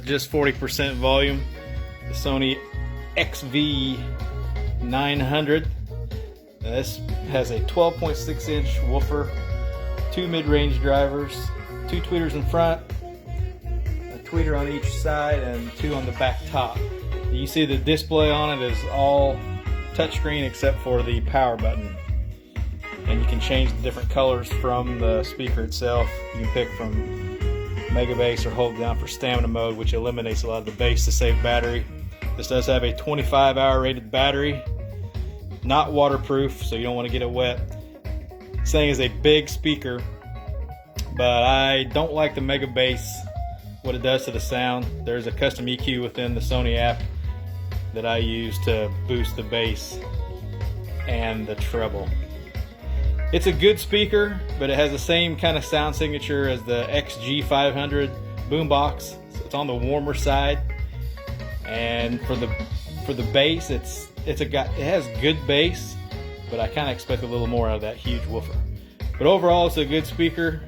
just 40% volume. The Sony XV900. This has a 12.6 inch woofer, 2 mid-range drivers, 2 tweeters in front, a tweeter on each side, and 2 on the back top. You see the display on it is all touchscreen except for the power button. And you can change the different colors from the speaker itself. You can pick from mega bass or hold down for stamina mode, which eliminates a lot of the bass to save battery. This does have a 25-hour rated battery, not waterproof, so you don't want to get it wet. This thing is a big speaker, but I don't like the mega bass, what it does to the sound. There's a custom EQ within the Sony app that I use to boost the bass and the treble. It's a good speaker, but it has the same kind of sound signature as the XG500 boombox. So it's on the warmer side, and for the bass, it has good bass, but I kind of expect a little more out of that huge woofer. But overall, it's a good speaker.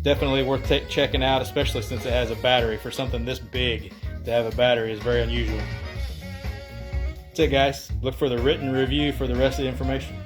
Definitely worth checking out, especially since it has a battery. For something this big to have a battery is very unusual. That's it, guys. Look for the written review for the rest of the information.